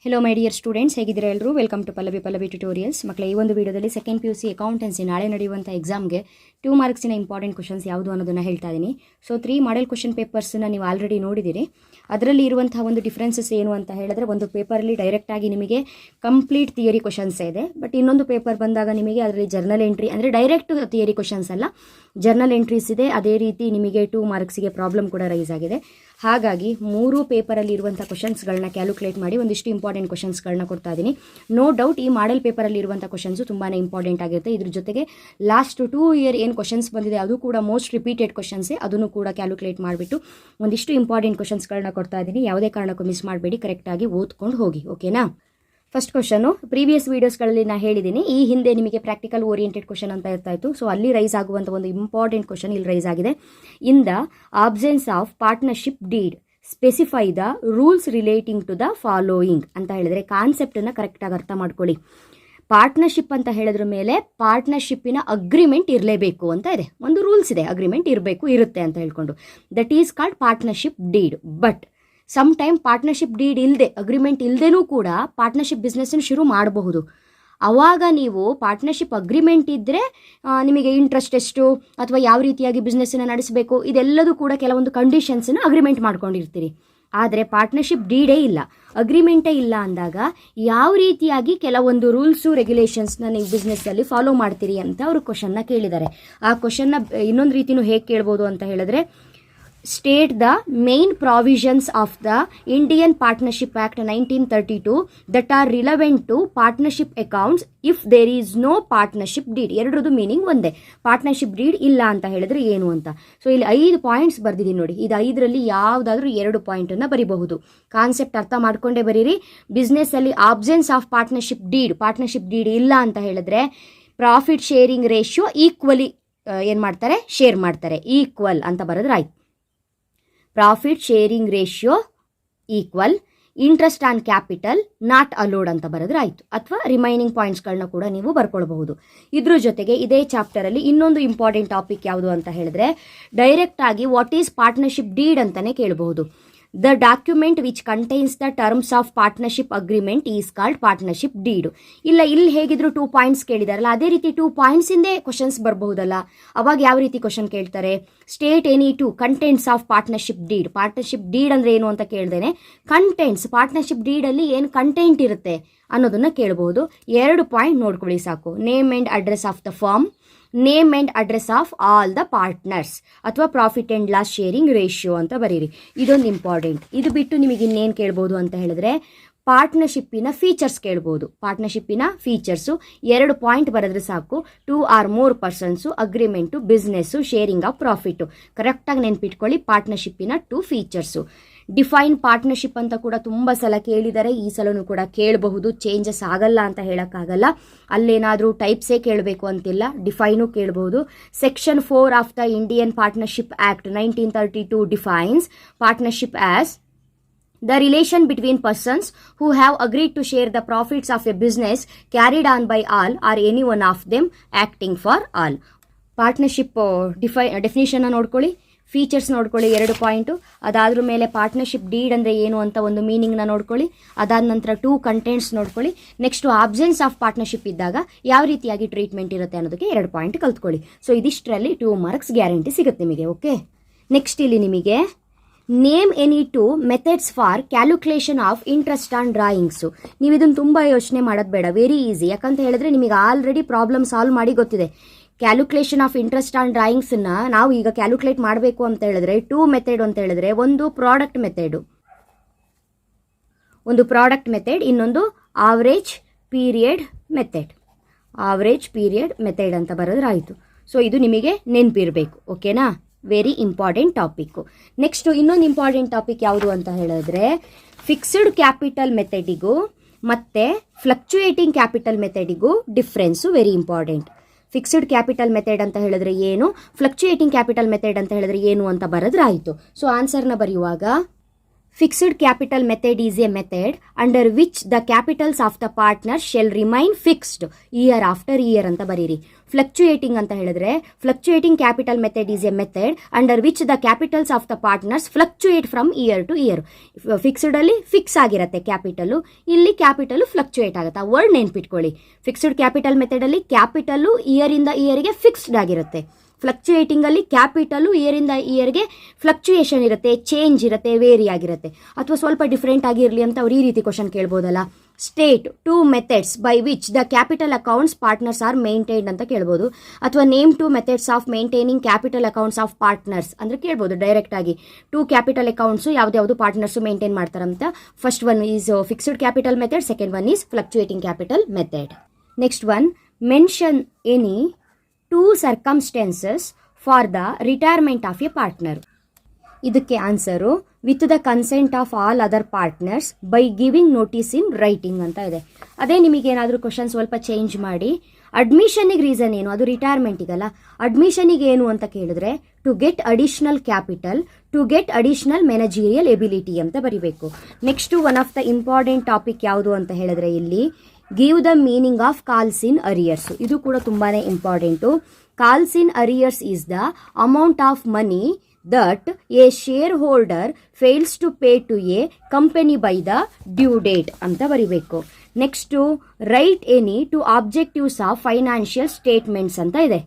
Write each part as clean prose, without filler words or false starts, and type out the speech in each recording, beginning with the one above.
Hello my dear students, ಹೇಗಿದ್ದೀರಾ ಎಲ್ಲರೂ? Welcome to Pallavi tutorials. ಮಕ್ಕಳೇ, ಈ ಒಂದು ವಿಡಿಯೋದಲ್ಲಿ ಸೆಕೆಂಡ್ PUC ಅಕೌಂಟೆನ್ಸಿ ನಾಳೆ ನಡೆಯುವಂಥ ಎಕ್ಸಾಮ್ಗೆ 2 ಮಾರ್ಕ್ಸಿನ ಇಂಪಾರ್ಟೆಂಟ್ ಕ್ವಶನ್ಸ್ ಯಾವುದು ಅನ್ನೋದನ್ನು ಹೇಳ್ತಾ ಇದ್ದೀನಿ. ಸೊ 3 ಮಾಡೆಲ್ ಕ್ವಶನ್ ಪೇಪರ್ಸನ್ನು ನೀವು ಆಲ್ರೆಡಿ ನೋಡಿದ್ದೀರಿ. ಅದರಲ್ಲಿ ಇರುವಂಥ ಒಂದು ಡಿಫ್ರೆನ್ಸಸ್ ಏನು ಅಂತ ಹೇಳಿದ್ರೆ, ಒಂದು ಪೇಪರಲ್ಲಿ ಡೈರೆಕ್ಟಾಗಿ ನಿಮಗೆ ಕಂಪ್ಲೀಟ್ ಥಿಯರಿ ಕ್ವಶನ್ಸ್ ಇದೆ. ಬಟ್ ಇನ್ನೊಂದು ಪೇಪರ್ ಬಂದಾಗ ನಿಮಗೆ ಅದರಲ್ಲಿ ಜರ್ನಲ್ ಎಂಟ್ರಿ, ಅಂದರೆ ಡೈರೆಕ್ಟ್ ಥಿಯರಿ ಕ್ವಶನ್ಸ್ ಅಲ್ಲ, ಜರ್ನಲ್ ಎಂಟ್ರೀಸ್ ಇದೆ. ಅದೇ ರೀತಿ ನಿಮಗೆ 2 ಮಾರ್ಕ್ಸಿಗೆ ಪ್ರಾಬ್ಲಮ್ ಕೂಡ ರೈಸ್ ಆಗಿದೆ. ಹಾಗಾಗಿ 3 ಪೇಪರಲ್ಲಿ ಇರುವಂಥ ಕ್ವಶನ್ಸ್ಗಳನ್ನ ಕ್ಯಾಲ್ಕುಲೇಟ್ ಮಾಡಿ ಒಂದಿಷ್ಟು ಇಂಪಾರ್ಟೆಂಟ್ ಕ್ವಶನ್ಸ್ಗಳನ್ನ ಕೊಡ್ತಾ ಇದ್ದೀನಿ. ನೋ ಡೌಟ್ ಈ ಮಾಡೆಲ್ ಪೇಪರಲ್ಲಿ ಇರುವಂಥ ಕ್ವಶನ್ಸು ತುಂಬಾ ಇಂಪಾರ್ಟೆಂಟ್ ಆಗಿರುತ್ತೆ. ಇದ್ರ ಜೊತೆಗೆ ಲಾಸ್ಟ್ 2 ಇಯರ್ ಏನು ಕ್ವಶನ್ಸ್ ಬಂದಿದೆ ಅದು ಕೂಡ ಮೋಸ್ಟ್ ರಿಪೀಟೆಡ್ ಕ್ವಶನ್ಸೇ, ಅದನ್ನು ಕೂಡ ಕ್ಯಾಲ್ಕುಲೇಟ್ ಮಾಡಿಬಿಟ್ಟು ಒಂದಿಷ್ಟು ಇಂಪಾರ್ಟೆಂಟ್ ಕ್ವಶನ್ಸ್ಗಳನ್ನ ಕೊಡ್ತಾ ಇದ್ದೀನಿ. ಯಾವುದೇ ಕಾರಣಕ್ಕೂ ಮಿಸ್ ಮಾಡಬೇಡಿ, ಕರೆಕ್ಟಾಗಿ ಓದ್ಕೊಂಡು ಹೋಗಿ, ಓಕೆನಾ? ಫಸ್ಟ್ ಕ್ವಶನು, ಪ್ರೀವಿಯಸ್ ವೀಡಿಯೋಸ್ಗಳಲ್ಲಿ ನಾನು ಹೇಳಿದ್ದೀನಿ, ಈ ಹಿಂದೆ ನಿಮಗೆ ಪ್ರಾಕ್ಟಿಕಲ್ ಓರಿಯೆಂಟೆಡ್ ಕ್ವಶನ್ ಅಂತ ಇರ್ತಾ ಇತ್ತು. ಸೊ ಅಲ್ಲಿ ರೈಸ್ ಆಗುವಂಥ ಒಂದು ಇಂಪಾರ್ಟೆಂಟ್ ಕ್ವಶನ್ ಇಲ್ಲಿ ರೈಸ್ ಆಗಿದೆ. In the absence of partnership deed specify the rules relating to the following ಅಂತ ಹೇಳಿದ್ರೆ, ಕಾನ್ಸೆಪ್ಟನ್ನು ಕರೆಕ್ಟಾಗಿ ಅರ್ಥ ಮಾಡ್ಕೊಳ್ಳಿ. ಪಾರ್ಟ್ನರ್ಶಿಪ್ ಅಂತ ಹೇಳಿದ್ರ ಮೇಲೆ ಪಾರ್ಟ್ನರ್ಶಿಪ್ಪಿನ ಅಗ್ರಿಮೆಂಟ್ ಇರಲೇಬೇಕು ಅಂತ ಇದೆ, ಒಂದು ರೂಲ್ಸ್ ಇದೆ, ಅಗ್ರಿಮೆಂಟ್ ಇರುತ್ತೆ ಅಂತ ಹೇಳ್ಕೊಂಡು, that is called partnership deed. But some time partnership deed ಇಲ್ಲದೆ, ಅಗ್ರಿಮೆಂಟ್ ಇಲ್ಲದೇನೂ ಕೂಡ ಪಾರ್ಟ್ನರ್ಶಿಪ್ ಬಿಸ್ನೆಸ್ಸನ್ನು ಶುರು ಮಾಡಬಹುದು. ಆವಾಗ ನೀವು ಪಾರ್ಟ್ನರ್ಶಿಪ್ ಅಗ್ರಿಮೆಂಟ್ ಇದ್ದರೆ ನಿಮಗೆ ಇಂಟ್ರೆಸ್ಟ್ ಎಷ್ಟು ಅಥವಾ ಯಾವ ರೀತಿಯಾಗಿ ಬಿಸ್ನೆಸ್ಸನ್ನು ನಡೆಸಬೇಕು ಇದೆಲ್ಲದೂ ಕೂಡ ಕೆಲವೊಂದು ಕಂಡೀಷನ್ಸನ್ನು ಅಗ್ರಿಮೆಂಟ್ ಮಾಡ್ಕೊಂಡಿರ್ತೀರಿ. ಆದರೆ ಪಾರ್ಟ್ನರ್ಶಿಪ್ ಡೀಡೇ ಇಲ್ಲ, ಅಗ್ರಿಮೆಂಟೇ ಇಲ್ಲ ಅಂದಾಗ ಯಾವ ರೀತಿಯಾಗಿ ಕೆಲವೊಂದು ರೂಲ್ಸು ರೆಗ್ಯುಲೇಷನ್ಸ್ನ ನೀವು ಬಿಸ್ನೆಸ್ಸಲ್ಲಿ ಫಾಲೋ ಮಾಡ್ತೀರಿ ಅಂತ ಅವರು ಕ್ವಶನ್ನ ಕೇಳಿದ್ದಾರೆ. ಆ ಕ್ವಶನ್ನ ಇನ್ನೊಂದು ರೀತಿಯೂ ಹೇಗೆ ಕೇಳ್ಬೋದು ಅಂತ ಹೇಳಿದ್ರೆ, state the main provisions of the Indian partnership act 1932 that are relevant to partnership accounts if there is no partnership deed. ಎರಡರದ್ದು ಮೀನಿಂಗ್ ಒಂದೇ, ಪಾರ್ಟ್ನರ್ಶಿಪ್ ಡೀಡ್ ಇಲ್ಲ ಅಂತ ಹೇಳಿದ್ರೆ ಏನು ಅಂತ. ಸೊ ಇಲ್ಲಿ 5 ಪಾಯಿಂಟ್ಸ್ ಬರ್ದಿದ್ದೀನಿ ನೋಡಿ, ಇದು 5ರಲ್ಲಿ ಯಾವುದಾದ್ರೂ 2 ಪಾಯಿಂಟನ್ನು ಬರೀಬಹುದು. ಕಾನ್ಸೆಪ್ಟ್ ಅರ್ಥ ಮಾಡ್ಕೊಂಡೇ ಬರೀರಿ. ಬಿಸ್ನೆಸ್ಸಲ್ಲಿ ಆಬ್ಸೆನ್ಸ್ ಆಫ್ ಪಾರ್ಟ್ನರ್ಶಿಪ್ ಡೀಡ್ ಇಲ್ಲ ಅಂತ ಹೇಳಿದ್ರೆ ಪ್ರಾಫಿಟ್ ಶೇರಿಂಗ್ ರೇಷಿಯೋ ಈಕ್ವಲಿ ಏನು ಮಾಡ್ತಾರೆ, ಶೇರ್ ಮಾಡ್ತಾರೆ, ಈಕ್ವಲ್ ಅಂತ ಬರೆದ್ರೆ ಆಯ್ತು. Profit sharing ratio equal, interest on capital not allowed ಅಂತ ಬರೆದ್ರೆ ಆಯಿತು. ಅಥವಾ ರಿಮೈನಿಂಗ್ ಪಾಯಿಂಟ್ಸ್ಗಳನ್ನ ಕೂಡ ನೀವು ಬರ್ಕೊಳ್ಬಹುದು. ಇದ್ರ ಜೊತೆಗೆ ಇದೇ ಚಾಪ್ಟರಲ್ಲಿ ಇನ್ನೊಂದು ಇಂಪಾರ್ಟೆಂಟ್ ಟಾಪಿಕ್ ಯಾವುದು ಅಂತ ಹೇಳಿದ್ರೆ, ಡೈರೆಕ್ಟ್ ಆಗಿ ವಾಟ್ ಈಸ್ ಪಾರ್ಟ್ನರ್ಶಿಪ್ ಡೀಡ್ ಅಂತಾನೆ ಕೇಳಬಹುದು. The document which contains the terms of partnership agreement is called partnership deed. ಇಲ್ಲಿ ಹೇಗಿದ್ರು 2 ಪಾಯಿಂಟ್ಸ್ ಕೇಳಿದಾರಲ್ಲ, ಅದೇ ರೀತಿ 2 ಪಾಯಿಂಟ್ಸ್ ಇಂದೇ ಕ್ವಶನ್ಸ್ ಬರಬಹುದಲ್ಲ. ಅವಾಗ ಯಾವ ರೀತಿ ಕ್ವಶನ್ ಕೇಳ್ತಾರೆ, state any 2 contents of partnership deed. Partnership deed ಅಂದ್ರೆ ಏನು ಅಂತ ಕೇಳ್ದೇನೆ, ಕಂಟೆಂಟ್ಸ್, ಪಾರ್ಟ್ನರ್ಶಿಪ್ ಡೀಡ್ ಅಲ್ಲಿ ಏನು ಕಂಟೆಂಟ್ ಇರುತ್ತೆ ಅನ್ನೋದನ್ನ ಕೇಳಬಹುದು. 2 ಪಾಯಿಂಟ್ ನೋಡ್ಕೊಳ್ಳಿ ಸಾಕು. Name and address of the firm, name and address of all the partners, ಅಥವಾ profit and loss sharing ratio ಅಂತ ಬರೀರಿ. ಇದೊಂದು ಇಂಪಾರ್ಟೆಂಟ್. ಇದು ಬಿಟ್ಟು ನಿಮಗೆ ಇನ್ನೇನು ಕೇಳ್ಬೋದು ಅಂತ ಹೇಳಿದ್ರೆ, ಪಾರ್ಟ್ನರ್ಶಿಪ್ಪಿನ ಫೀಚರ್ಸ್ ಕೇಳ್ಬೋದು. ಪಾರ್ಟ್ನರ್ಶಿಪ್ಪಿನ ಫೀಚರ್ಸು 2 ಪಾಯಿಂಟ್ ಬರೆದ್ರೆ ಸಾಕು. 2 or more persons, agreement, business, sharing of profit. ಕರೆಕ್ಟಾಗಿ ನೆನ್ಪಿಟ್ಕೊಳ್ಳಿ ಪಾರ್ಟ್ನರ್ಶಿಪ್ಪಿನ 2 ಫೀಚರ್ಸು. ಡಿಫೈನ್ ಪಾರ್ಟ್ನರ್ಶಿಪ್ ಅಂತ ಕೂಡ ತುಂಬ ಸಲ ಕೇಳಿದ್ದಾರೆ, ಈ ಸಲನೂ ಕೂಡ ಕೇಳಬಹುದು. ಚೇಂಜಸ್ ಆಗಲ್ಲ ಅಂತ ಹೇಳೋಕ್ಕಾಗಲ್ಲ. ಅಲ್ಲೇನಾದರೂ ಟೈಪ್ಸೇ ಕೇಳಬೇಕು ಅಂತಿಲ್ಲ, ಡಿಫೈನು ಕೇಳಬಹುದು. Section 4 of the Indian partnership act 1932 defines partnership as the relation between persons who have agreed to share the profits of a business carried on by all or any one of them acting for all. Partnership ಡೆಫಿನಿಷನ್ನ ನೋಡ್ಕೊಳ್ಳಿ, features ನೋಡ್ಕೊಳ್ಳಿ 2 point. ಅದಾದ್ರ ಮೇಲೆ partnership deed ಅಂದರೆ ಏನು ಅಂತ ಒಂದು ಮೀನಿಂಗ್ನ ನೋಡ್ಕೊಳ್ಳಿ. ಅದಾದ ನಂತರ 2 ಕಂಟೆಂಟ್ಸ್ ನೋಡ್ಕೊಳ್ಳಿ. ನೆಕ್ಸ್ಟು ಆಬ್ಸೆನ್ಸ್ ಆಫ್ ಪಾರ್ಟ್ನರ್ಶಿಪ್ ಇದ್ದಾಗ ಯಾವ ರೀತಿಯಾಗಿ ಟ್ರೀಟ್ಮೆಂಟ್ ಇರುತ್ತೆ ಅನ್ನೋದಕ್ಕೆ 2 ಪಾಯಿಂಟ್ ಕಲ್ತ್ಕೊಳ್ಳಿ. ಸೊ ಇದಿಷ್ಟರಲ್ಲಿ 2 ಮಾರ್ಕ್ಸ್ ಗ್ಯಾರಂಟಿ ಸಿಗುತ್ತೆ ನಿಮಗೆ, ಓಕೆ? ನೆಕ್ಸ್ಟ್ ಇಲ್ಲಿ ನಿಮಗೆ name any 2 methods for calculation of interest on drawings. ನೀವು ಇದನ್ನು ತುಂಬ ಯೋಚನೆ ಮಾಡೋದು ಬೇಡ, ವೆರಿ ಈಸಿ. ಯಾಕಂತ ಹೇಳಿದ್ರೆ ನಿಮಗೆ ಆಲ್ರೆಡಿ ಪ್ರಾಬ್ಲಮ್ ಸಾಲ್ವ್ ಮಾಡಿ ಗೊತ್ತಿದೆ. ಕ್ಯಾಲ್ಕುಲೇಷನ್ ಆಫ್ ಇಂಟ್ರೆಸ್ಟ್ ಆನ್ ಡ್ರಾಯಿಂಗ್ಸನ್ನು ನಾವು ಈಗ ಕ್ಯಾಲ್ಕುಲೇಟ್ ಮಾಡಬೇಕು ಅಂತ ಹೇಳಿದ್ರೆ 2 ಮೆಥಡ್ ಅಂತ ಹೇಳಿದ್ರೆ, ಒಂದು ಪ್ರಾಡಕ್ಟ್ ಮೆಥಡ್, ಇನ್ನೊಂದು ಆವರೇಜ್ ಪೀರಿಯಡ್ ಮೆಥಡ್ ಅಂತ ಬರೆದ್ರೆ ಆಯಿತು. ಸೊ ಇದು ನಿಮಗೆ ನೆನಪಿರಬೇಕು, ಓಕೆನಾ? Very important topic. ನೆಕ್ಸ್ಟು ಇನ್ನೊಂದು ಇಂಪಾರ್ಟೆಂಟ್ ಟಾಪಿಕ್ ಯಾವುದು ಅಂತ ಹೇಳಿದ್ರೆ, ಫಿಕ್ಸ್ಡ್ ಕ್ಯಾಪಿಟಲ್ ಮೆಥಡಿಗೂ ಮತ್ತು ಫ್ಲಕ್ಚುಯೇಟಿಂಗ್ ಕ್ಯಾಪಿಟಲ್ ಮೆಥಡಿಗೂ difference very important. Fixed capital method ಅಂತ ಹೇಳಿದ್ರೆ ಏನು, ಫ್ಲಕ್ಚುಯೇಟಿಂಗ್ ಕ್ಯಾಪಿಟಲ್ ಮೆಥಡ್ ಅಂತ ಹೇಳಿದ್ರೆ ಏನು ಅಂತ ಬರೆದ್ರೆ ಆಯಿತು. ಸೊ ಆನ್ಸರ್ನ ಬರೆಯುವಾಗ, fixed capital method is a method under which the capitals of the partner shall remain fixed year after year ಅಂತ ಬರೀರಿ. ಫ್ಲಕ್ಚುಯೇಟಿಂಗ್ ಅಂತ ಹೇಳಿದ್ರೆ fluctuating capital method is a method under which the capitals of the partners fluctuate from year to year. Fixed ಅಲ್ಲಿ fix ಆಗಿರುತ್ತೆ capital, ಇಲ್ಲಿ capital fluctuate ಆಗುತ್ತೆ. ಆ word ನೆನ್ಪಿಟ್ಕೊಳ್ಳಿ. ಫಿಕ್ಸ್ಡ್ ಕ್ಯಾಪಿಟಲ್ ಮೆಥಡ್ ಅಲ್ಲಿ ಕ್ಯಾಪಿಟಲ್ ಇಯರ್ ಇಂದ ಇಯರ್ಗೆ ಫಿಕ್ಸ್ಡ್ ಆಗಿರುತ್ತೆ. ಫ್ಲಕ್ಚುಯೇಟಿಂಗ್ ಅಲ್ಲಿ ಕ್ಯಾಪಿಟಲ್ ಇಯರ್ ಇಂದ ಇಯರ್ಗೆ ಫ್ಲಕ್ಚುಯೇಷನ್ ಇರುತ್ತೆ, ಚೇಂಜ್ ಇರುತ್ತೆ, ವೇರಿ ಆಗಿರುತ್ತೆ. ಅಥವಾ ಸ್ವಲ್ಪ ಡಿಫ್ರೆಂಟ್ ಆಗಿರಲಿ ಅಂತ ಅವ್ರು ಈ ರೀತಿ ಕ್ವಶನ್ ಕೇಳ್ಬೋದಲ್ಲ. State 2 methods by which the capital accounts partners are maintained ಅಂತ ಕೇಳ್ಬೋದು. ಅಥವಾ name 2 methods of maintaining capital accounts of partners ಅಂದ್ರೆ ಕೇಳ್ಬೋದು ಡೈರೆಕ್ಟ್ ಆಗಿ. 2 ಕ್ಯಾಪಿಟಲ್ ಅಕೌಂಟ್ಸ್ ಯಾವ್ದು ಪಾರ್ಟ್ನರ್ಸ್ ಮೇಂಟೈನ್ ಮಾಡ್ತಾರಂತ. First one is fixed capital method, second one is fluctuating capital method. Next one, mention any 2 circumstances for the retirement of a partner. ಇದಕ್ಕೆ answer with the consent of all other partners by giving notice in writing ಅಂತ ಇದೆ. ಅದೇ ನಿಮಗೇನಾದರೂ question ಸ್ವಲ್ಪ change ಮಾಡಿ ಅಡ್ಮಿಷನ್ನಿಗೆ reason ಏನು, ಅದು ರಿಟೈರ್ಮೆಂಟಿಗಲ್ಲ, ಅಡ್ಮಿಷನಿಗೆ ಏನು ಅಂತ ಕೇಳಿದ್ರೆ to get additional capital, to get additional managerial ability ಅಂತ ಬರಿಬೇಕು. Next one of the important topic ಯಾವುದು ಅಂತ ಹೇಳಿದ್ರೆ ಇಲ್ಲಿ give the meaning of calls in arrears. ಇದು ಕೂಡ ತುಂಬಾನೇ important. Calls in arrears is the amount of money that a shareholder fails to pay to a company by the due date ಅಂತ ಬರಿಬೇಕು. Next write any 2 objectives of financial statements ಅಂತ ಇದೆ.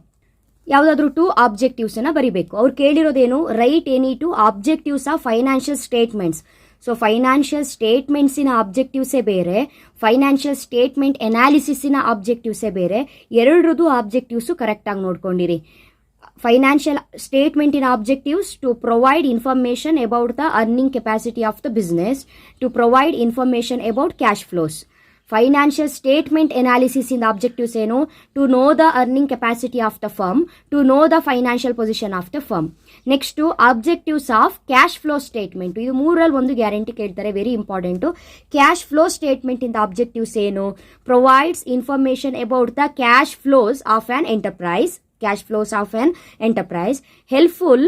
ಯಾವುದಾದ್ರೂ 2 objectives ಅನ್ನ ಬರಿಬೇಕು. ಅವ್ರು ಕೇಳಿರೋದೇನು, write any 2 objectives of financial statements. So financial ಸ್ಟೇಟ್ಮೆಂಟ್ಸಿನ ಆಬ್ಜೆಕ್ಟಿವ್ಸೇ ಬೇರೆ, ಫೈನಾನ್ಷಿಯಲ್ ಸ್ಟೇಟ್ಮೆಂಟ್ ಅನಾಲಿಸಿಸಿನ ಆಬ್ಜೆಕ್ಟಿವ್ಸೇ ಬೇರೆ. ಎರಡರದ್ದು ಆಬ್ಜೆಕ್ಟಿವ್ಸು ಕರೆಕ್ಟಾಗಿ ನೋಡ್ಕೊಂಡಿರಿ. Financial statement in objectives to provide information about the earning capacity of the business, to provide information about cash flows. Financial statement analysis in the objectives ಏನು, to know the earning capacity of the firm, to know the financial position of the firm. Next objectives of cash flow statement. ಇದು ಮೂರಲ್ಲಿ ಒಂದು guarantee ಕೇಳ್ತಾರೆ, very important. Cash flow statement in the objectives ಏನು, provides information about the cash flows of an enterprise, cash flows of an enterprise, helpful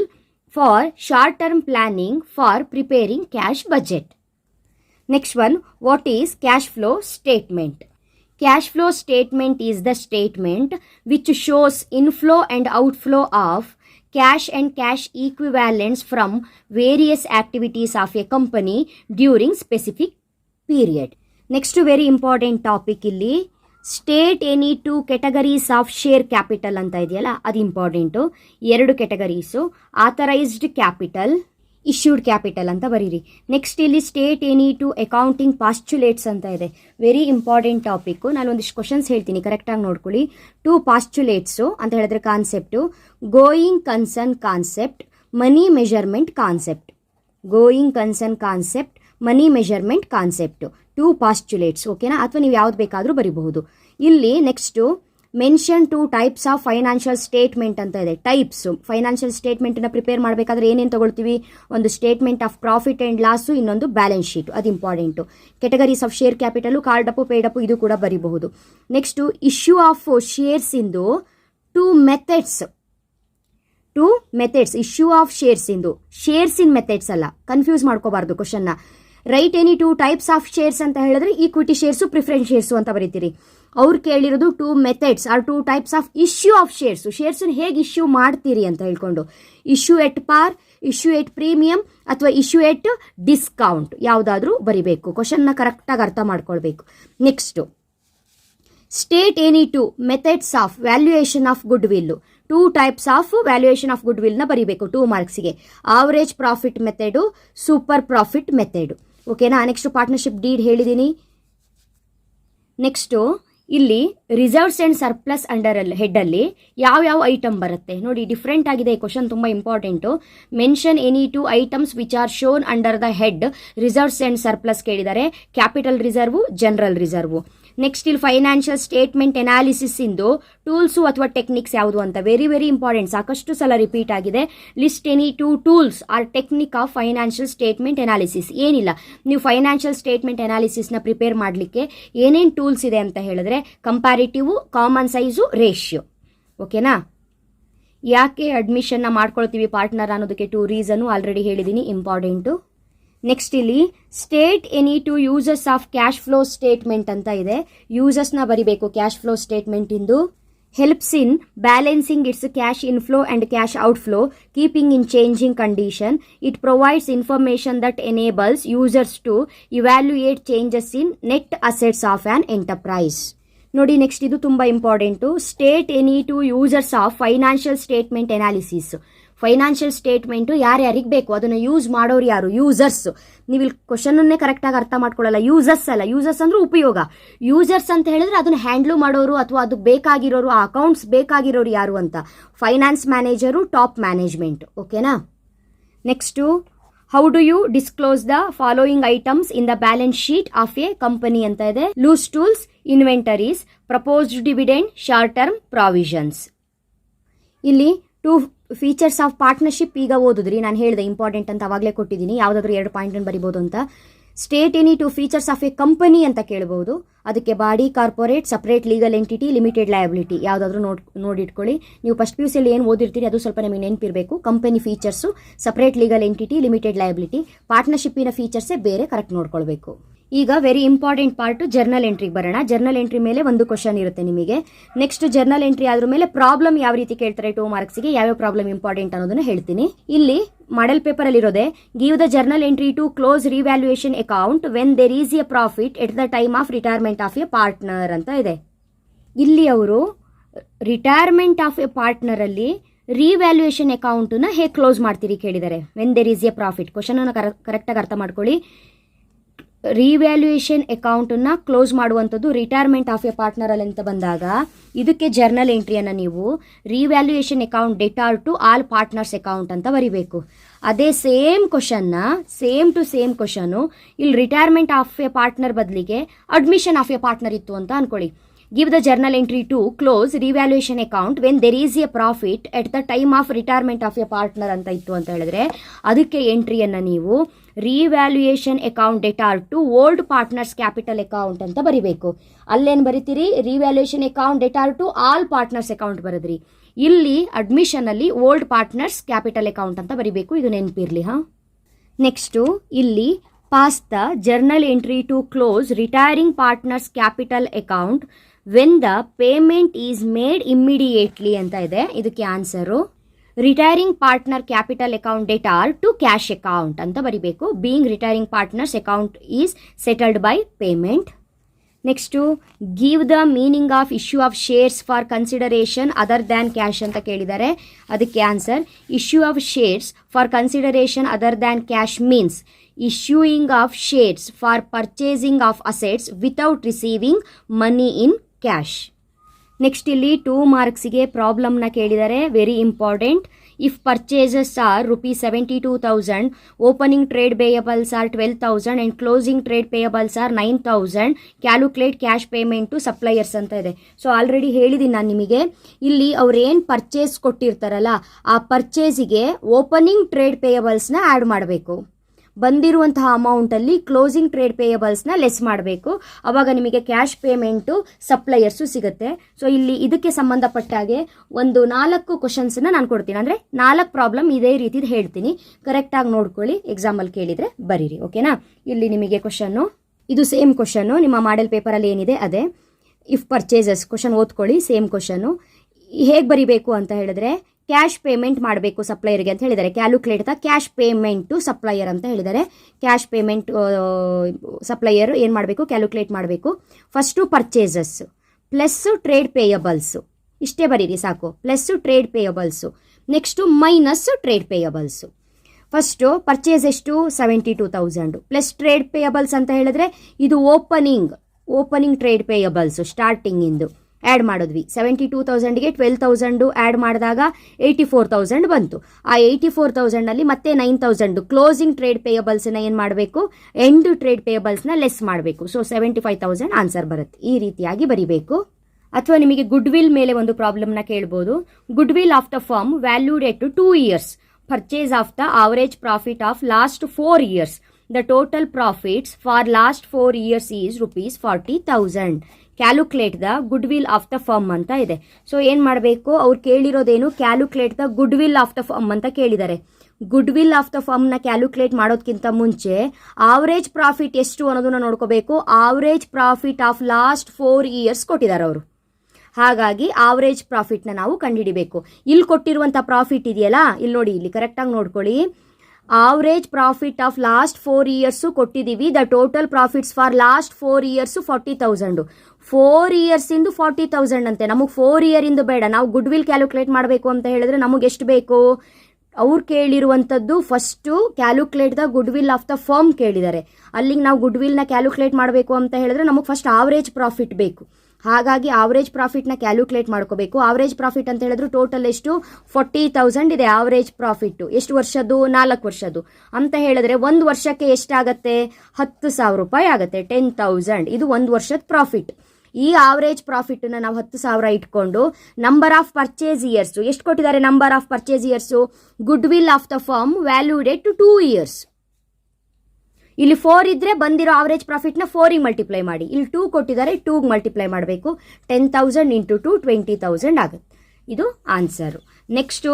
for short-term planning for preparing cash budget. Next one, what is cash flow statement? Cash flow statement is the statement which shows inflow and outflow of cash and cash equivalents from various activities of a company during specific period. Next very important topic ಇಲ್ಲಿ state any 2 categories of share capital ಅಂತ ಇದೆಯಲ್ಲ, ಅದು important. 2 categories, authorised capital, issued capital ಅಂತ ಬರೀರಿ. Next ಇಲ್ಲಿ state any 2 accounting ಪಾಸ್ಚುಲೇಟ್ಸ್ ಅಂತ ಇದೆ, very important topic. ನಾನು ಒಂದಿಷ್ಟು ಕ್ವಶನ್ಸ್ ಹೇಳ್ತೀನಿ, ಕರೆಕ್ಟಾಗಿ ನೋಡ್ಕೊಳ್ಳಿ. 2 ಪಾಸ್ಚುಲೇಟ್ಸು ಅಂತ ಹೇಳಿದ್ರೆ concept going concern concept, money measurement concept. Going concern concept, money measurement concept, 2 postulates. ಓಕೆನಾ, ಅಥವಾ ನೀವು ಯಾವ್ದು ಬೇಕಾದರೂ ಬರಿಬಹುದು. ಇಲ್ಲಿ next mention 2 types of financial statement ಅಂತ ಇದೆ. ಟೈಪ್ಸು ಫೈನಾನ್ಷಿಯಲ್ ಸ್ಟೇಟ್ಮೆಂಟನ್ನು ಪ್ರಿಪೇರ್ ಮಾಡಬೇಕಾದ್ರೆ ಏನೇನು ತಗೊಳ್ತೀವಿ, ಒಂದು statement of profit and loss, ಇನ್ನೊಂದು ಬ್ಯಾಲೆನ್ಸ್ ಶೀಟು, ಅದು important. Categories of share capital, called up, paid up, ಇದು ಕೂಡ ಬರಿಬಹುದು. ನೆಕ್ಸ್ಟು ಇಶ್ಯೂ ಆಫ್ ಶೇರ್ಸ್ ಇಂದು 2 methods. 2 methods issue of shares ಇಂದು, ಶೇರ್ಸ್ ಇನ್ ಮೆಥಡ್ಸ್ ಅಲ್ಲ, ಕನ್ಫ್ಯೂಸ್ ಮಾಡ್ಕೋಬಾರ್ದು ಕ್ವಶನ್ನ. Write any 2 types of shares ಅಂತ ಹೇಳಿದ್ರೆ ಈಕ್ವಿಟಿ ಶೇರ್ಸು, ಪ್ರಿಫರೆನ್ಸ್ ಶೇರ್ಸು ಅಂತ ಬರೀತೀರಿ. ಅವ್ರು ಕೇಳಿರೋದು 2 methods or 2 types of issue of shares. ಶೇರ್ಸನ್ನು ಹೇಗೆ ಇಶ್ಯೂ ಮಾಡ್ತೀರಿ ಅಂತ ಹೇಳ್ಕೊಂಡು, issue at par, issue at premium ಅಥವಾ ಇಶ್ಯೂ ಎಟ್ ಡಿಸ್ಕೌಂಟ್, ಯಾವುದಾದ್ರೂ ಬರಿಬೇಕು. ಕ್ವಶನ್ನ ಕರೆಕ್ಟಾಗಿ ಅರ್ಥ ಮಾಡ್ಕೊಳ್ಬೇಕು. Next state any 2 methods of valuation of goodwill. 2 types of valuation of ಗುಡ್ ವಿಲ್ನ ಬರಿಬೇಕು 2 ಮಾರ್ಕ್ಸಿಗೆ. Average profit method, super profit method. ಓಕೆನಾ. ನೆಕ್ಸ್ಟ್ ಪಾರ್ಟ್ನರ್ಶಿಪ್ ಡೀಡ್ ಹೇಳಿದ್ದೀನಿ. ನೆಕ್ಸ್ಟು ಇಲ್ಲಿ ರಿಸರ್ವ್ಸ್ ಆ್ಯಂಡ್ ಸರ್ಪ್ಲಸ್ ಅಂಡರ್ ಹೆಡ್ಡಲ್ಲಿ ಯಾವ ಐಟಮ್ ಬರುತ್ತೆ ನೋಡಿ, ಡಿಫ್ರೆಂಟ್ ಆಗಿದೆ ಈ ಕ್ವಶನ್, ತುಂಬ important. Mention any 2 items which are shown under the head reserves and surplus ಕೇಳಿದ್ದಾರೆ. Capital reserve, general reserve. Next ಇಲ್ಲಿ ಫೈನಾನ್ಷಿಯಲ್ ಸ್ಟೇಟ್ಮೆಂಟ್ ಅನಾಲಿಸಿಸ್ ಇಂದು ಟೂಲ್ಸು ಅಥವಾ ಟೆಕ್ನಿಕ್ಸ್ ಯಾವುದು ಅಂತ, ವೆರಿ ವೆರಿ ಇಂಪಾರ್ಟೆಂಟ್, ಸಾಕಷ್ಟು ಸಲ ರಿಪೀಟ್ ಆಗಿದೆ. List any 2 tools or technique of financial statement analysis. ಏನಿಲ್ಲ, ನೀವು ಫೈನಾನ್ಷಿಯಲ್ ಸ್ಟೇಟ್ಮೆಂಟ್ ಅನಾಲಿಸಿಸ್ನ ಪ್ರಿಪೇರ್ ಮಾಡಲಿಕ್ಕೆ ಏನೇನು ಟೂಲ್ಸ್ ಇದೆ ಅಂತ ಹೇಳಿದ್ರೆ ಕಂಪ್ಯಾರಿಟಿವ್, ಕಾಮನ್ ಸೈಜು, ರೇಷಿಯೋ. ಓಕೆನಾ. ಯಾಕೆ ಅಡ್ಮಿಷನ್ನ ಮಾಡ್ಕೊಳ್ತೀವಿ ಪಾರ್ಟ್ನರ್ ಅನ್ನೋದಕ್ಕೆ 2 ರೀಸನು ಆಲ್ರೆಡಿ ಹೇಳಿದ್ದೀನಿ, ಇಂಪಾರ್ಟೆಂಟು. ನೆಕ್ಸ್ಟ್ ಇಲ್ಲಿ state any 2 uses of cash flow statement ಅಂತ ಇದೆ. ಯೂಸಸ್ನ ಬರಿಬೇಕು ಕ್ಯಾಶ್ ಫ್ಲೋ ಸ್ಟೇಟ್ಮೆಂಟ್ ಇಂದು. helps in balancing its cash inflow and cash outflow, keeping in changing condition. It provides information that enables users to evaluate changes in net assets of an enterprise. ನೋಡಿ next ಇದು ತುಂಬ important. State any to users of financial statement analysis. Financial statement ಯಾರ್ಯಾರಿಗೆ ಬೇಕು, ಅದನ್ನು use ಮಾಡೋರು ಯಾರು, users. ನೀವು ಇಲ್ಲಿ ಕ್ವಶನನ್ನೇ ಕರೆಕ್ಟಾಗಿ ಅರ್ಥ ಮಾಡ್ಕೊಳ್ಳಲ್ಲ. ಯೂಸರ್ಸ್ ಅಲ್ಲ, ಯೂಸರ್ಸ್ ಅಂದ್ರೆ ಉಪಯೋಗ. ಯೂಸರ್ಸ್ ಅಂತ ಹೇಳಿದ್ರೆ ಅದನ್ನು ಹ್ಯಾಂಡ್ಲು ಮಾಡೋರು ಅಥವಾ ಅದು ಬೇಕಾಗಿರೋರು, ಆ ಅಕೌಂಟ್ಸ್ ಬೇಕಾಗಿರೋರು ಯಾರು ಅಂತ. Finance manager, top management. ಓಕೆನಾ. Next, how do you disclose the following items in the balance sheet of a company ಅಂತ ಇದೆ. Loose tools, inventories, proposed dividend, short term provisions. ಇಲ್ಲಿ ಟೂ ಫೀಚರ್ಸ್ ಆಫ್ ಪಾರ್ಟ್ನರ್ಶಿಪ್ ಈಗ ಓದಿದ್ರಿ, ನಾನು ಹೇಳಿದೆ important ಅಂತ ಅವಾಗಲೇ ಕೊಟ್ಟಿದ್ದೀನಿ. ಯಾವುದಾದ್ರೂ 2 ಪಾಯಿಂಟ್ ಬರಿಬೋದು ಅಂತ. State any to features of a company ಅಂತ ಕೇಳ್ಬೋದು. ಅದಕ್ಕೆ body, corporate, separate legal entity, limited liability ಯಾವುದಾದ್ರೂ ನೋಡಿಟ್ಕೊಳ್ಳಿ. ನೀವು ಫಸ್ಟ್ PUC ಏನು ಓದಿರ್ತೀರಿ ಅದು ಸ್ವಲ್ಪ ನಿಮಗೆ ನೆನಪಿರಬೇಕು. Company features, separate legal entity, limited liability. ಪಾರ್ಟ್ನರ್ಶಿಪ್ಪಿನ ಫೀಚರ್ಸೇ ಬೇರೆ, ಕರೆಕ್ಟ್ ನೋಡ್ಕೊಳ್ಬೇಕು. ಈಗ ವೆರಿ ಇಂಪಾರ್ಟೆಂಟ್ ಪಾರ್ಟ್ ಜರ್ನಲ್ ಎಂಟ್ರಿಗೆ ಬರೋಣ. ಜರ್ನಲ್ ಎಂಟ್ರಿ ಮೇಲೆ ಒಂದು ಕ್ವಶನ್ ಇರುತ್ತೆ ನಿಮಗೆ. ನೆಕ್ಸ್ಟ್ ಜರ್ನಲ್ ಎಂಟ್ರಿ ಆದ್ರ ಮೇಲೆ ಪ್ರಾಬ್ಲಮ್ ಯಾವ ರೀತಿ ಕೇಳ್ತಾರೆ 2 ಮಾರ್ಕ್ಸ್ಗೆ, ಯಾವ್ಯಾವ ಪ್ರಾಬ್ಲಮ್ ಇಂಪಾರ್ಟೆಂಟ್ ಅನ್ನೋದನ್ನ ಹೇಳ್ತೀನಿ. ಇಲ್ಲಿ ಮಾಡೆಲ್ ಪೇಪರ್ ಅಲ್ಲಿ ಇರೋದೆ, give the journal entry to close revaluation account when there is a profit at the time of retirement of a partner ಅಂತ ಇದೆ. ಇಲ್ಲಿ ಅವರು ರಿಟೈರ್ಮೆಂಟ್ ಆಫ್ ಎ ಪಾರ್ಟ್ನರ್ ಅಲ್ಲಿ ರಿವ್ಯಾಲ್ಯೂಯೇಷನ್ ಅಕೌಂಟ್ನ ಹೇಗೆ ಕ್ಲೋಸ್ ಮಾಡ್ತೀರಿ ಕೇಳಿದ್ದಾರೆ. When there is a profit, question ಅನ್ನು ಕರೆಕ್ಟಾಗಿ ಅರ್ಥ ಮಾಡ್ಕೊಳ್ಳಿ. ರಿವ್ಯಾಲ್ಯೂಯೇಷನ್ ಅಕೌಂಟನ್ನು ಕ್ಲೋಸ್ ಮಾಡುವಂಥದ್ದು ರಿಟೈರ್ಮೆಂಟ್ ಆಫ್ ಎ ಪಾರ್ಟ್ನರ್ ಅಲ್ಲಿ ಅಂತ ಬಂದಾಗ ಇದಕ್ಕೆ ಜರ್ನಲ್ ಎಂಟ್ರಿಯನ್ನು ನೀವು revaluation account debtor to all partners account ಅಂತ ಬರಿಬೇಕು. ಅದೇ ಸೇಮ್ ಟು ಸೇಮ್ ಕ್ವಶನು ಇಲ್ಲಿ ರಿಟೈರ್ಮೆಂಟ್ ಆಫ್ ಎ ಪಾರ್ಟ್ನರ್ ಬದಲಿಗೆ ಅಡ್ಮಿಷನ್ ಆಫ್ ಎ ಪಾರ್ಟ್ನರ್ ಇತ್ತು ಅಂತ ಅನ್ಕೊಳ್ಳಿ. Give the journal entry to close revaluation account when there is a profit at the time of retirement of a partner ಅಂತ ಇತ್ತು ಅಂತ ಹೇಳಿದ್ರೆ ಅದಕ್ಕೆ ಎಂಟ್ರಿಯನ್ನು ನೀವು revaluation account debtor to old partners capital account ಅಂತ ಬರಿಬೇಕು. ಅಲ್ಲೇನು ಬರಿತೀರಿ, revaluation account debtor to all partners account ಬರೆದ್ರಿ. ಇಲ್ಲಿ ಅಡ್ಮಿಷನ್ ಅಲ್ಲಿ ಓಲ್ಡ್ ಪಾರ್ಟ್ನರ್ಸ್ ಕ್ಯಾಪಿಟಲ್ ಅಕೌಂಟ್ ಅಂತ ಬರಿಬೇಕು. ಇದು ನೆನಪಿರ್ಲಿ. ನೆಕ್ಸ್ಟು ಇಲ್ಲಿ pass the journal entry to close retiring partners capital account when the payment is made immediately ಅಂತ ಇದೆ. ಇದಕ್ಕೆ answer retiring partner capital account debtor to cash account ಅಂತ ಬರಿಬೇಕು. Being retiring partners account is settled by payment. Next give the meaning of issue of shares for consideration other than cash ಅಂತ ಕೇಳಿದ್ದಾರೆ. ಅದಕ್ಕೆ answer issue of shares for consideration other than cash means issuing of shares for purchasing of assets without receiving money in cash. Next ಇಲ್ಲಿ 2 ಮಾರ್ಕ್ಸಿಗೆ ಪ್ರಾಬ್ಲಮ್ನ ಕೇಳಿದ್ದಾರೆ. Very important. If purchases are ₹72,000, opening trade payables are 12,000 and closing trade payables are 9,000, calculate cash payment to suppliers ಅಂತ ಇದೆ. So already ಹೇಳಿದ್ದೀನಿ ನಾನು ನಿಮಗೆ. ಇಲ್ಲಿ ಅವ್ರೇನು ಪರ್ಚೇಸ್ ಕೊಟ್ಟಿರ್ತಾರಲ್ಲ ಆ ಪರ್ಚೇಸಿಗೆ ಓಪನಿಂಗ್ ಟ್ರೇಡ್ ಪೇಯಬಲ್ಸ್ನ ಆ್ಯಡ್ ಮಾಡಬೇಕು. ಬಂದಿರುವಂತಹ ಅಮೌಂಟಲ್ಲಿ ಕ್ಲೋಸಿಂಗ್ ಟ್ರೇಡ್ ಪೇಯಬಲ್ಸ್ನ ಲೆಸ್ ಮಾಡಬೇಕು. ಆವಾಗ ನಿಮಗೆ ಕ್ಯಾಶ್ ಪೇಮೆಂಟು ಸಪ್ಲೈಯರ್ಸು ಸಿಗುತ್ತೆ. ಸೊ ಇಲ್ಲಿ ಇದಕ್ಕೆ ಸಂಬಂಧಪಟ್ಟಾಗೆ ಒಂದು 4 ಕ್ವಶನ್ಸನ್ನ ನಾನು ಕೊಡ್ತೀನಿ. ಅಂದರೆ 4 ಪ್ರಾಬ್ಲಮ್ ಇದೇ ರೀತಿದು ಹೇಳ್ತೀನಿ. ಕರೆಕ್ಟಾಗಿ ನೋಡ್ಕೊಳ್ಳಿ, ಎಕ್ಸಾಮಲ್ಲಿ ಕೇಳಿದರೆ ಬರೀರಿ. ಓಕೆನಾ. ಇಲ್ಲಿ ನಿಮಗೆ ಕ್ವಶನ್ನು, ಇದು ಸೇಮ್ ಕ್ವಶನ್ನು ನಿಮ್ಮ ಮಾಡೆಲ್ ಪೇಪರಲ್ಲಿ ಏನಿದೆ ಅದೇ. ಇಫ್ ಪರ್ಚೇಸಸ್ ಕ್ವಶನ್ ಓದ್ಕೊಳ್ಳಿ, ಸೇಮ್ ಕ್ವಶನ್ನು. ಹೇಗೆ ಬರಿಬೇಕು ಅಂತ ಹೇಳಿದ್ರೆ ಕ್ಯಾಶ್ ಪೇಮೆಂಟ್ ಮಾಡಬೇಕು ಸಪ್ಲೈಯರ್ಗೆ ಅಂತ ಹೇಳಿದ್ದಾರೆ. Calculate the cash payment to supplier ಅಂತ ಹೇಳಿದ್ದಾರೆ. ಕ್ಯಾಶ್ ಪೇಮೆಂಟ್ ಸಪ್ಲೈಯರ್ ಏನು ಮಾಡಬೇಕು, ಕ್ಯಾಲ್ಕುಲೇಟ್ ಮಾಡಬೇಕು. First purchases plus trade payables, ಇಷ್ಟೇ ಬರೀರಿ ಸಾಕು. Plus trade payables, next minus trade payables. First purchase ಎಷ್ಟು 72,000 ಪ್ಲಸ್ ಟ್ರೇಡ್ ಪೇಯಬಲ್ಸ್ ಅಂತ ಹೇಳಿದ್ರೆ ಇದು ಓಪನಿಂಗ್ ಟ್ರೇಡ್ ಪೇಯಬಲ್ಸು ಸ್ಟಾರ್ಟಿಂಗಿಂದು ಆ್ಯಡ್ ಮಾಡಿದ್ವಿ. 72,000ಗೆ 12,000 ಆ್ಯಡ್ ಮಾಡಿದಾಗ 84,000 ಬಂತು. ಆ 84,000ನಲ್ಲಿ ಮತ್ತೆ 9,000 ಕ್ಲೋಸಿಂಗ್ ಟ್ರೇಡ್ ಪೇಯಬಲ್ಸ್ನ ಏನು ಮಾಡಬೇಕು, ಎಂಡ್ ಟ್ರೇಡ್ ಪೇಯಬಲ್ಸ್ನ ಲೆಸ್ ಮಾಡಬೇಕು. ಸೊ 75,000 ಆನ್ಸರ್ ಬರುತ್ತೆ. ಈ ರೀತಿಯಾಗಿ ಬರಿಬೇಕು. ಅಥವಾ ನಿಮಗೆ ಗುಡ್ ವಿಲ್ ಮೇಲೆ ಒಂದು ಪ್ರಾಬ್ಲಮ್ನ ಕೇಳ್ಬೋದು. Good will of the firm valued at 2 years, purchase of the average profit of last 4 years. The total profits for last 4 years is ₹40,000. Calculate the goodwill of the firm ಅಂತ ಇದೆ. ಸೊ ಏನು ಮಾಡಬೇಕು, ಅವ್ರು ಕೇಳಿರೋದೇನು, calculate the goodwill of the firm ಅಂತ ಕೇಳಿದ್ದಾರೆ. Goodwill of the ಫರ್ಮ್ನ ಕ್ಯಾಲ್ಕುಲೇಟ್ ಮಾಡೋದಕ್ಕಿಂತ ಮುಂಚೆ ಆವರೇಜ್ ಪ್ರಾಫಿಟ್ ಎಷ್ಟು ಅನ್ನೋದನ್ನ ನೋಡ್ಕೋಬೇಕು. Average profit of last 4 years ಕೊಟ್ಟಿದ್ದಾರೆ ಅವರು. ಹಾಗಾಗಿ ಆವರೇಜ್ ಪ್ರಾಫಿಟ್ನ ನಾವು ಕಂಡುಹಿಡಿಬೇಕು. ಇಲ್ಲಿ ಕೊಟ್ಟಿರುವಂಥ ಪ್ರಾಫಿಟ್ ಇದೆಯಲ್ಲ, ಇಲ್ಲಿ ನೋಡಿ, ಇಲ್ಲಿ ಕರೆಕ್ಟಾಗಿ ನೋಡ್ಕೊಳ್ಳಿ. Average profit of last 4 years ಕೊಟ್ಟಿದ್ದೀವಿ. The total profits for last 4 years 40,000. 4 years ಇಂದು 40,000 ಅಂತೆ. ನಮಗೆ 4 year ಇಂದು ಬೇಡ, ನಾವು ಗುಡ್ ವಿಲ್ ಕ್ಯಾಲ್ಕುಲೇಟ್ ಮಾಡಬೇಕು ಅಂತ ಹೇಳಿದ್ರೆ ನಮಗೆ ಎಷ್ಟು ಬೇಕು? ಅವ್ರು ಕೇಳಿರುವಂಥದ್ದು first calculate the goodwill of the firm ಕೇಳಿದ್ದಾರೆ. ಅಲ್ಲಿಗೆ ನಾವು ಗುಡ್ ವಿಲ್ನ ಕ್ಯಾಲ್ಕುಲೇಟ್ ಮಾಡಬೇಕು ಅಂತ ಹೇಳಿದ್ರೆ ನಮಗೆ ಫಸ್ಟ್ ಆವರೇಜ್ ಪ್ರಾಫಿಟ್ ಬೇಕು. ಹಾಗಾಗಿ ಆವರೇಜ್ ಪ್ರಾಫಿಟ್ನ ಕ್ಯಾಲ್ಕುಲೇಟ್ ಮಾಡ್ಕೋಬೇಕು. ಆವರೇಜ್ ಪ್ರಾಫಿಟ್ ಅಂತ ಹೇಳಿದ್ರು ಟೋಟಲ್ ಎಷ್ಟು? 40,000 ಇದೆ ಆವರೇಜ್ ಪ್ರಾಫಿಟ್. ಎಷ್ಟು ವರ್ಷದ್ದು? 4 ವರ್ಷದ್ದು ಅಂತ ಹೇಳಿದ್ರೆ 1 ವರ್ಷಕ್ಕೆ ಎಷ್ಟಾಗತ್ತೆ? 10,000 ರೂಪಾಯಿ ಆಗುತ್ತೆ. 10,000 ಇದು 1 ವರ್ಷದ ಪ್ರಾಫಿಟ್. ಈ ಆವರೇಜ್ ಪ್ರಾಫಿಟ್ನ ನಾವು 10,000 ಇಟ್ಕೊಂಡು ನಂಬರ್ ಆಫ್ ಪರ್ಚೇಸ್ ಇಯರ್ಸ್ ಎಷ್ಟು ಕೊಟ್ಟಿದ್ದಾರೆ? Number of purchase years goodwill of the firm valued at to 2 years. ಇಲ್ಲಿ 4 ಇದ್ರೆ ಬಂದಿರೋ ಆವರೇಜ್ ಪ್ರಾಫಿಟ್ನ 4ಗೆ ಮಲ್ಟಿಪ್ಲೈ ಮಾಡಿ. ಇಲ್ಲಿ 2 ಕೊಟ್ಟಿದ್ದಾರೆ, 2ಗೆ ಮಲ್ಟಿಪ್ಲೈ ಮಾಡಬೇಕು. 10,000 ಇಂಟು 2 20,000 ಆಗುತ್ತೆ. ಇದು answer. Next,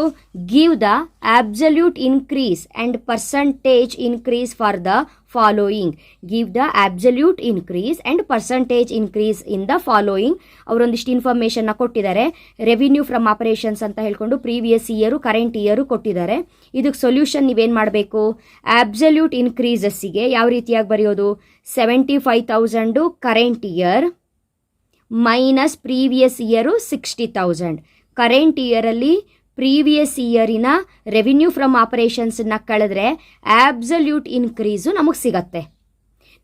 give the absolute increase and percentage increase for the following. Give the absolute increase and percentage increase in the following. ಅವರೊಂದಿಷ್ಟು ಇನ್ಫಾರ್ಮೇಷನ್ನ ಕೊಟ್ಟಿದ್ದಾರೆ. ರೆವಿನ್ಯೂ ಫ್ರಮ್ ಆಪರೇಷನ್ಸ್ ಅಂತ ಹೇಳ್ಕೊಂಡು ಪ್ರೀವಿಯಸ್ ಇಯರು ಕರೆಂಟ್ ಇಯರು ಕೊಟ್ಟಿದ್ದಾರೆ. ಇದಕ್ಕೆ ಸೊಲ್ಯೂಷನ್ ನೀವೇನು ಮಾಡಬೇಕು? ಆಬ್ಸಲ್ಯೂಟ್ ಇನ್ಕ್ರೀಸಸ್ಸಿಗೆ ಯಾವ ರೀತಿಯಾಗಿ ಬರೆಯೋದು? 75,000 current year minus previous year 60,000. Current ಇಯರಲ್ಲಿ ಪ್ರೀವಿಯಸ್ ಇಯರಿನ ರೆವಿನ್ಯೂ ಫ್ರಮ್ ಆಪರೇಷನ್ಸನ್ನ ಕಳೆದ್ರೆ ಆಬ್ಸಲ್ಯೂಟ್ ಇನ್ಕ್ರೀಸು ನಮಗೆ ಸಿಗತ್ತೆ.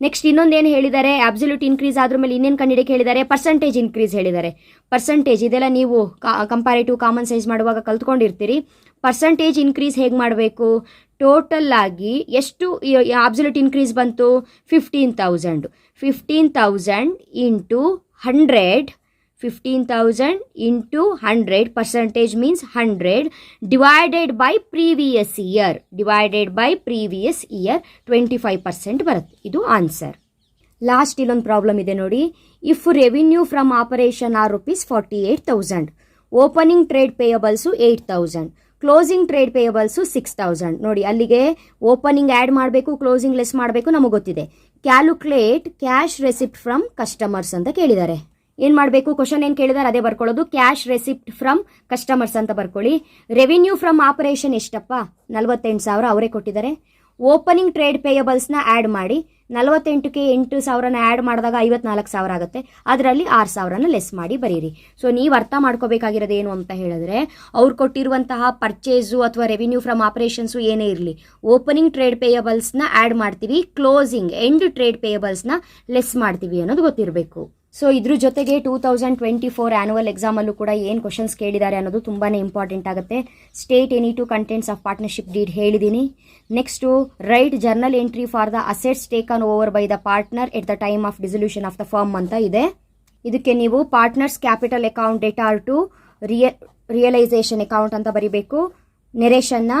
ನೆಕ್ಸ್ಟ್ ಇನ್ನೊಂದೇನು ಹೇಳಿದ್ದಾರೆ? ಆಬ್ಸಲ್ಯೂಟ್ ಇನ್ಕ್ರೀಸ್ ಆದ್ರ ಮೇಲೆ ಇನ್ನೇನು ಕಂಡಿಡಿಯಕ್ಕೆ ಹೇಳಿದ್ದಾರೆ? ಪರ್ಸಂಟೇಜ್ ಇನ್ಕ್ರೀಸ್ ಹೇಳಿದ್ದಾರೆ. ಪರ್ಸಂಟೇಜ್ ಇದೆಲ್ಲ ನೀವು ಕಂಪ್ಯಾರಿಟಿವ್ ಕಾಮನ್ ಸೈಜ್ ಮಾಡುವಾಗ ಕಲ್ತ್ಕೊಂಡಿರ್ತೀರಿ. ಪರ್ಸಂಟೇಜ್ ಇನ್ಕ್ರೀಸ್ ಹೇಗೆ ಮಾಡಬೇಕು? ಟೋಟಲ್ ಆಗಿ ಎಷ್ಟು ಆಬ್ಸಲ್ಯೂಟ್ ಇನ್ಕ್ರೀಸ್ ಬಂತು? 15,000. 15,000 into 100. 15,000 into 100, percentage means 100, divided by previous year. Divided by previous year 25% ಬರುತ್ತೆ. ಇದು ಆನ್ಸರ್. ಲಾಸ್ಟ್ ಇಲ್ಲೊಂದು ಪ್ರಾಬ್ಲಮ್ ಇದೆ ನೋಡಿ. If revenue from operation are ₹48,000, opening trade payables 8,000, closing trade payables 6,000. ನೋಡಿ, ಅಲ್ಲಿಗೆ ಓಪನಿಂಗ್ ಆ್ಯಡ್ ಮಾಡಬೇಕು, ಕ್ಲೋಸಿಂಗ್ ಲೆಸ್ ಮಾಡಬೇಕು, ನಮಗೆ ಗೊತ್ತಿದೆ. Calculate cash receipt from customers ಅಂತ ಕೇಳಿದ್ದಾರೆ. ಏನು ಮಾಡಬೇಕು? ಕ್ವಶನ್ ಏನು ಕೇಳಿದಾರೆ ಅದೇ ಬರ್ಕೊಳ್ಳೋದು. ಕ್ಯಾಶ್ ರೆಸಿಪ್ಟ್ ಫ್ರಮ್ ಕಸ್ಟಮರ್ಸ್ ಅಂತ ಬರ್ಕೊಳ್ಳಿ. ರೆವಿನ್ಯೂ ಫ್ರಮ್ ಆಪರೇಷನ್ ಎಷ್ಟಪ್ಪ? 48,000 ಅವರೇ ಕೊಟ್ಟಿದ್ದಾರೆ. ಓಪನಿಂಗ್ ಟ್ರೇಡ್ ಪೇಯಬಲ್ಸ್ನ ಆ್ಯಡ್ ಮಾಡಿ. 48ಕ್ಕೆ 8,000ನ ಆ್ಯಡ್ ಮಾಡಿದಾಗ 54,000 ಆಗುತ್ತೆ. ಅದರಲ್ಲಿ 6,000ನ ಲೆಸ್ ಮಾಡಿ ಬರೀರಿ. ಸೊ ನೀವು ಅರ್ಥ ಮಾಡ್ಕೋಬೇಕಾಗಿರೋದು ಏನು ಅಂತ ಹೇಳಿದ್ರೆ, ಅವ್ರು ಕೊಟ್ಟಿರುವಂತಹ ಪರ್ಚೇಸು ಅಥವಾ ರೆವಿನ್ಯೂ ಫ್ರಮ್ ಆಪರೇಷನ್ಸು ಏನೇ ಇರಲಿ, ಓಪನಿಂಗ್ ಟ್ರೇಡ್ ಪೇಯಬಲ್ಸ್ನ ಆ್ಯಡ್ ಮಾಡ್ತೀವಿ, ಕ್ಲೋಸಿಂಗ್ ಎಂಡ್ ಟ್ರೇಡ್ ಪೇಯಬಲ್ಸ್ನ ಲೆಸ್ ಮಾಡ್ತೀವಿ ಅನ್ನೋದು ಗೊತ್ತಿರಬೇಕು. ಸೊ ಇದ್ರ ಜೊತೆಗೆ 2024 ಆ್ಯನುವಲ್ ಎಕ್ಸಾಮಲ್ಲೂ ಕೂಡ ಏನು ಕ್ವಶನ್ಸ್ ಕೇಳಿದ್ದಾರೆ ಅನ್ನೋದು ತುಂಬಾ ಇಂಪಾರ್ಟೆಂಟ್ ಆಗುತ್ತೆ. State any two contents of partnership deed ಹೇಳಿದ್ದೀನಿ. Next, write journal entry for the assets taken over by the partner at the time of dissolution of the firm ಅಂತ ಇದೆ. ಇದಕ್ಕೆ ನೀವು partners capital account debtor to realisation account ಅಂತ ಬರೀಬೇಕು. ನೆರೇಷನ್ನ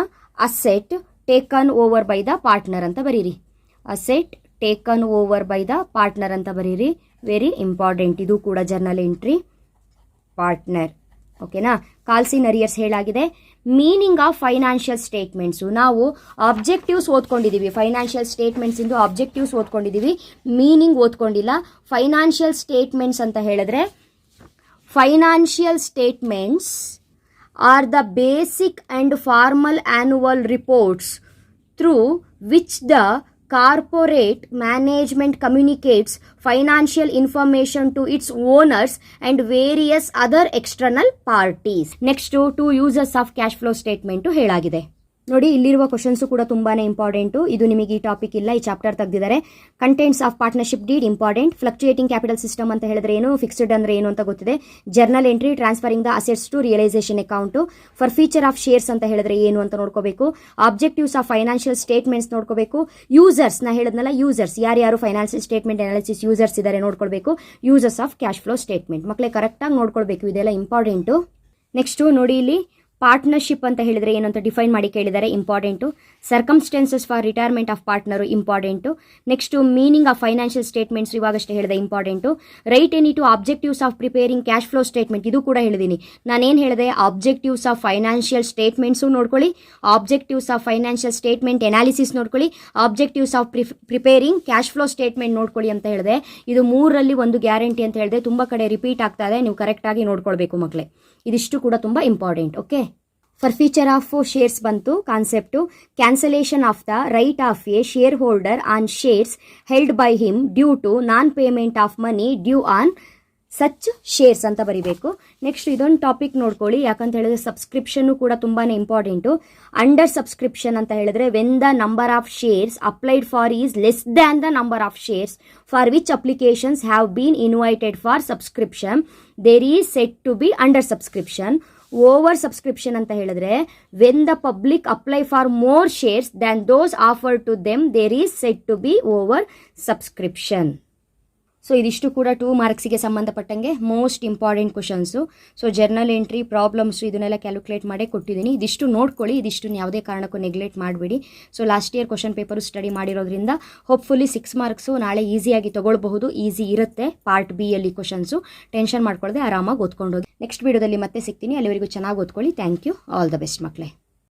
asset taken over by the partner ಅಂತ ಬರೀರಿ. Asset taken over by the partner ಅಂತ ಬರೀರಿ. ವೆರಿ ಇಂಪಾರ್ಟೆಂಟ್ ಇದು ಕೂಡ ಜರ್ನಲ್ ಎಂಟ್ರಿ. ಪಾರ್ಟ್ನರ್, ಓಕೆನಾ. ಕಾಲ್ಸ್ ಇನ್ ಅರಿಯರ್ಸ್ ಹೇಳಾಗಿದೆ. ಮೀನಿಂಗ್ ಆಫ್ ಫೈನಾನ್ಷಿಯಲ್ ಸ್ಟೇಟ್ಮೆಂಟ್ಸು ನಾವು ಆಬ್ಜೆಕ್ಟಿವ್ಸ್ ಓದ್ಕೊಂಡಿದ್ದೀವಿ. ಫೈನಾನ್ಷಿಯಲ್ ಸ್ಟೇಟ್ಮೆಂಟ್ಸ್ ಇಂದು ಆಬ್ಜೆಕ್ಟಿವ್ಸ್ ಓದ್ಕೊಂಡಿದ್ದೀವಿ, ಮೀನಿಂಗ್ ಓದ್ಕೊಂಡಿಲ್ಲ. ಫೈನಾನ್ಷಿಯಲ್ ಸ್ಟೇಟ್ಮೆಂಟ್ಸ್ ಅಂತ ಹೇಳಿದ್ರೆ, financial statements are the basic and formal annual reports through which the corporate management communicates financial information to its owners and various other external parties. Next, two uses of cash flow statement ಹೇಳಾಗಿದೆ. ನೋಡಿ, ಇಲ್ಲಿರುವ questions ಕೂಡ ತುಂಬಾ important. ಇದು ನಿಮಗೆ ಈ topic ಇಲ್ಲ, ಈ chapter ತೆಗೆದಿದ್ದಾರೆ. Contents of partnership deed important. Fluctuating capital system ಅಂತ ಹೇಳಿದ್ರೆ ಏನು, ಫಿಕ್ಸ್ಡ್ ಅಂದ್ರೆ ಏನು ಅಂತ ಗೊತ್ತಿದೆ. Journal entry, transferring the assets to realisation account. Forfeiture of shares ಅಂತ ಹೇಳಿದ್ರೆ ಏನು ಅಂತ ನೋಡ್ಕೋಬೇಕು. ಆಬ್ಜೆಕ್ಟಿವ್ಸ್ ಆಫ್ ಫೈನಾನ್ಷಿಯಲ್ ಸ್ಟೇಟ್ಮೆಂಟ್ಸ್ ನೋಡ್ಕೋಬೇಕು. ಯೂಸರ್ಸ್ ನಾ ಹೇಳಿದ್ನಲ್ಲ, ಯೂಸರ್ಸ್ ಯಾರ್ಯಾರು ಫೈನಾನ್ಷಿಯಲ್ ಸ್ಟೇಟ್ಮೆಂಟ್ ಅನಾಲಿಸಿಸ್ ಯೂಸರ್ಸ್ ಇದ್ದಾರೆ ನೋಡ್ಕೊಳ್ಬೇಕು. Users of cash flow statement ಮಕ್ಕಳೇ ಕರೆಕ್ಟಾಗಿ ನೋಡ್ಕೊಳ್ಬೇಕು, ಇದೆಲ್ಲ ಇಂಪಾರ್ಟೆಂಟು. ನೆಕ್ಸ್ಟು ನೋಡಿ, ಇಲ್ಲಿ ಪಾರ್ಟ್ನರ್ಶಿಪ್ ಅಂತ ಹೇಳಿದರೆ ಏನಂತ ಡಿಫೈನ್ ಮಾಡಿ ಕೇಳಿದ್ದಾರೆ, important. Circumstances for retirement of partner, important. Next meaning of financial statements ಇವಾಗಷ್ಟೇ ಹೇಳಿದೆ, important. Write any two objectives of preparing cash flow statement, ಇದು ಕೂಡ ಹೇಳಿದ್ದೀನಿ. ನಾನೇನು ಹೇಳಿದೆ, ಆಬ್ಜೆಕ್ಟಿವ್ಸ್ ಆಫ್ ಫೈನಾನ್ಷಿಯಲ್ ಸ್ಟೇಟ್ಮೆಂಟ್ಸು ನೋಡ್ಕೊಳ್ಳಿ, objectives of financial statement analysis ನೋಡ್ಕೊಳ್ಳಿ, objectives of preparing cash flow statement ನೋಡ್ಕೊಳ್ಳಿ ಅಂತ ಹೇಳಿದೆ. ಇದು 3ರಲ್ಲಿ 1 ಗ್ಯಾರಂಟಿ ಅಂತ ಹೇಳಿದೆ. ತುಂಬ ಕಡೆ ರಿಪೀಟ್ ಆಗ್ತಾ ಇದೆ, ನೀವು ಕರೆಕ್ಟಾಗಿ ನೋಡ್ಕೊಳ್ಬೇಕು ಮಕ್ಕಳೇ. ಇದಿಷ್ಟು ಕೂಡ ತುಂಬ important. Okay, forfeiture of shares ಬಂತು concept. Cancellation of the right of a shareholder on shares held by him due to non payment of money due on such shares ಅಂತ ಬರೀಬೇಕು. ನೆಕ್ಸ್ಟ್ ಇದೊಂದು ಟಾಪಿಕ್ ನೋಡ್ಕೊಳ್ಳಿ, ಯಾಕಂತ ಹೇಳಿದ್ರೆ subscription ಕೂಡ ತುಂಬಾ important. Under subscription ಅಂತ ಹೇಳಿದ್ರೆ when the number of shares applied for is less than the number of shares for which applications have been invited for subscription there is said to be under subscription. Over subscription ಅಂತ ಹೇಳಿದ್ರೆ when the public apply for more shares than those offer to them there is said to be over subscription. So ಇದಿಷ್ಟು ಕೂಡ 2 ಮಾರ್ಕ್ಸಿಗೆ ಸಂಬಂಧಪಟ್ಟಂಗೆ most important questions. So journal entry, problems ಇದನ್ನೆಲ್ಲ calculate ಮಾಡೇ ಕೊಟ್ಟಿದ್ದೀನಿ. ಇದಿಷ್ಟು ನೋಡ್ಕೊಳ್ಳಿ, ಇದಿಷ್ಟು ಯಾವುದೇ ಕಾರಣಕ್ಕೂ ನೆಗ್ಲೆಕ್ಟ್ ಮಾಡಬೇಡಿ. So last year question paper study ಮಾಡಿರೋದ್ರಿಂದ ಹೋಪ್ಫುಲಿ 6 ಮಾರ್ಕ್ಸು ನಾಳೆ ಈಸಿಯಾಗಿ ತೊಗೊಳ್ಬಹುದು. ಈಸಿ ಇರುತ್ತೆ ಪಾರ್ಟ್ ಬಿ ಯಲ್ಲಿ ಕ್ವಶನ್ಸು. ಟೆನ್ಷನ್ ಮಾಡ್ಕೊಳ್ಳದೆ ಆರಾಮಾಗಿ ಓದ್ಕೊಂಡೋಗಿ. ನೆಕ್ಸ್ಟ್ ವಿಡಿಯೋದಲ್ಲಿ ಮತ್ತೆ ಸಿಗ್ತೀನಿ. ಅಲ್ಲಿವರೆಗೂ ಚೆನ್ನಾಗಿ ಓದ್ಕೊಳ್ಳಿ. Thank you. All the best ಮಕ್ಕಳೇ.